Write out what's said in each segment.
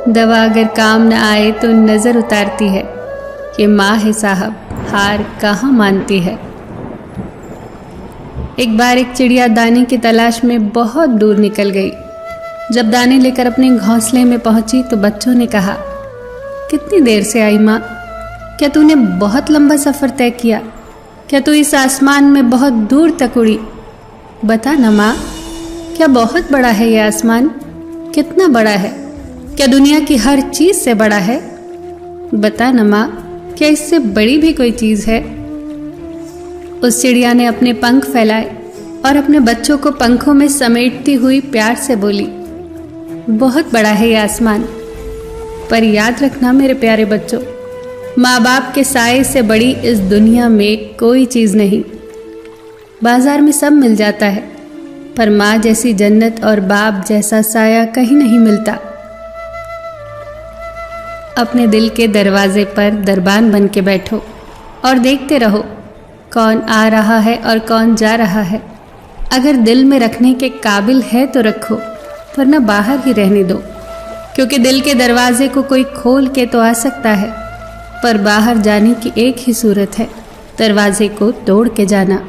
दवा अगर काम न आए तो नज़र उतारती है, ये माँ है साहब, हार कहाँ मानती है। एक बार एक चिड़िया दाने की तलाश में बहुत दूर निकल गई। जब दाने लेकर अपने घोंसले में पहुंची तो बच्चों ने कहा, कितनी देर से आई माँ? क्या तूने बहुत लंबा सफ़र तय किया? क्या तू इस आसमान में बहुत दूर तक उड़ी? बता ना माँ, क्या बहुत बड़ा है ये आसमान? कितना बड़ा है? क्या दुनिया की हर चीज़ से बड़ा है? बता ना माँ, क्या इससे बड़ी भी कोई चीज़ है? उस चिड़िया ने अपने पंख फैलाए और अपने बच्चों को पंखों में समेटती हुई प्यार से बोली, बहुत बड़ा है ये आसमान, पर याद रखना मेरे प्यारे बच्चों, माँ बाप के साए से बड़ी इस दुनिया में कोई चीज़ नहीं। बाजार में सब मिल जाता है, पर माँ जैसी जन्नत और बाप जैसा साया कहीं नहीं मिलता। अपने दिल के दरवाजे पर दरबान बन के बैठो और देखते रहो कौन आ रहा है और कौन जा रहा है। अगर दिल में रखने के काबिल है तो रखो, वरना बाहर ही रहने दो, क्योंकि दिल के दरवाजे को कोई खोल के तो आ सकता है, पर बाहर जाने की एक ही सूरत है, दरवाजे को तोड़ के जाना।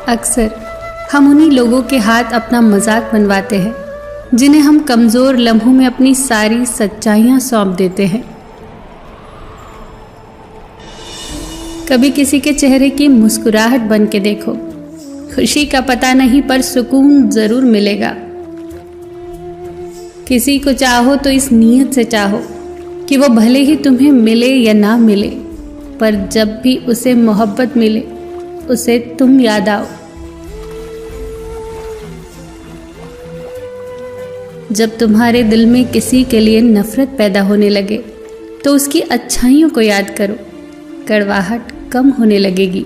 अक्सर हम उन्हीं लोगों के हाथ अपना मजाक बनवाते हैं जिन्हें हम कमज़ोर लम्हों में अपनी सारी सच्चाइयाँ सौंप देते हैं। कभी किसी के चेहरे की मुस्कुराहट बन के देखो, खुशी का पता नहीं पर सुकून जरूर मिलेगा। किसी को चाहो तो इस नीयत से चाहो कि वो भले ही तुम्हें मिले या ना मिले, पर जब भी उसे मोहब्बत मिले उसे तुम याद आओ। जब तुम्हारे दिल में किसी के लिए नफरत पैदा होने लगे तो उसकी अच्छाइयों को याद करो, कड़वाहट कम होने लगेगी।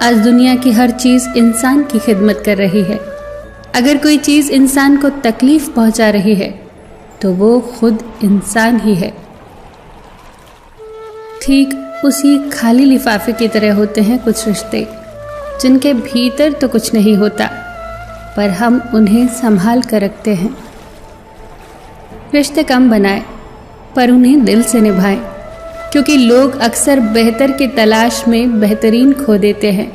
आज दुनिया की हर चीज इंसान की खिदमत कर रही है। अगर कोई चीज इंसान को तकलीफ पहुंचा रही है तो वो खुद इंसान ही है। ठीक उसी खाली लिफाफे की तरह होते हैं कुछ रिश्ते, जिनके भीतर तो कुछ नहीं होता, पर हम उन्हें संभाल कर रखते हैं। रिश्ते कम बनाए पर उन्हें दिल से निभाएं, क्योंकि लोग अक्सर बेहतर की तलाश में बेहतरीन खो देते हैं।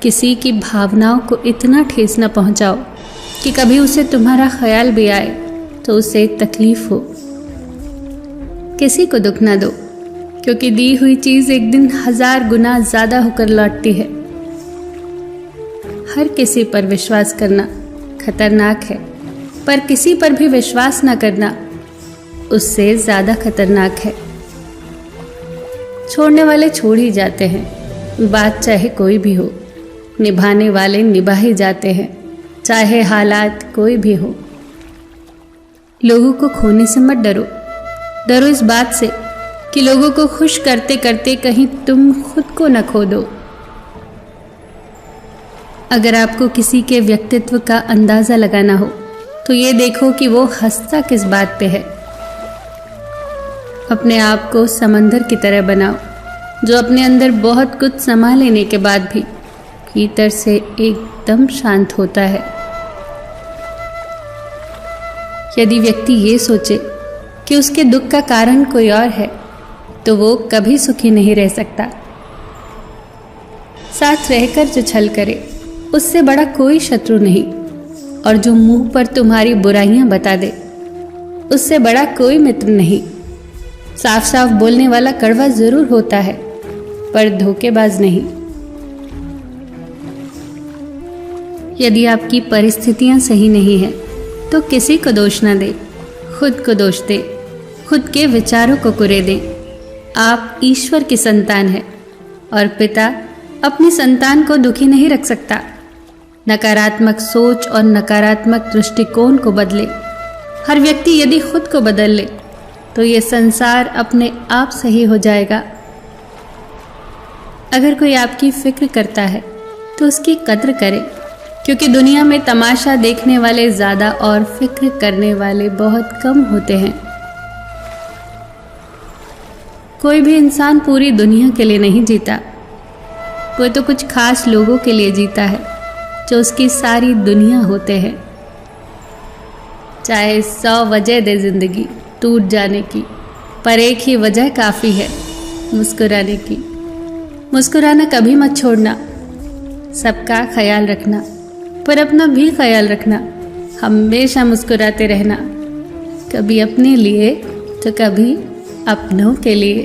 किसी की भावनाओं को इतना ठेस न पहुंचाओ कि कभी उसे तुम्हारा ख्याल भी आए तो उसे तकलीफ हो। किसी को दुख न दो, क्योंकि दी हुई चीज एक दिन 1000 गुना ज्यादा होकर लौटती है। हर किसी पर विश्वास करना खतरनाक है, पर किसी पर भी विश्वास न करना उससे ज्यादा खतरनाक है। छोड़ने वाले छोड़ ही जाते हैं, बात चाहे कोई भी हो। निभाने वाले निभा ही जाते हैं, चाहे हालात कोई भी हो। लोगों को खोने से मत डरो, डरो इस बात से कि लोगों को खुश करते करते कहीं तुम खुद को न खो दो। अगर आपको किसी के व्यक्तित्व का अंदाजा लगाना हो तो ये देखो कि वो हंसता किस बात पे है। अपने आप को समंदर की तरह बनाओ, जो अपने अंदर बहुत कुछ समा लेने के बाद भी भीतर से एकदम शांत होता है। यदि व्यक्ति ये सोचे कि उसके दुख का कारण कोई और है तो वो कभी सुखी नहीं रह सकता। साथ रहकर जो छल करे उससे बड़ा कोई शत्रु नहीं, और जो मुंह पर तुम्हारी बुराइयां बता दे उससे बड़ा कोई मित्र नहीं। साफ साफ बोलने वाला कड़वा जरूर होता है, पर धोखेबाज नहीं। यदि आपकी परिस्थितियां सही नहीं हैं तो किसी को दोष न दे, खुद को दोष दे, खुद के विचारों को कुरे दे। आप ईश्वर की संतान है और पिता अपनी संतान को दुखी नहीं रख सकता। नकारात्मक सोच और नकारात्मक दृष्टिकोण को बदले। हर व्यक्ति यदि खुद को बदल ले तो ये संसार अपने आप सही हो जाएगा। अगर कोई आपकी फिक्र करता है तो उसकी कद्र करें, क्योंकि दुनिया में तमाशा देखने वाले ज़्यादा और फिक्र करने वाले बहुत कम होते हैं। कोई भी इंसान पूरी दुनिया के लिए नहीं जीता, वो तो कुछ खास लोगों के लिए जीता है। जो उसकी सारी दुनिया होते हैं। चाहे 100 वजह दे जिंदगी टूट जाने की, पर एक ही वजह काफ़ी है मुस्कुराने की। मुस्कुराना कभी मत छोड़ना, सबका ख्याल रखना, पर अपना भी ख्याल रखना। हमेशा मुस्कुराते रहना, कभी अपने लिए तो कभी अपनों के लिए।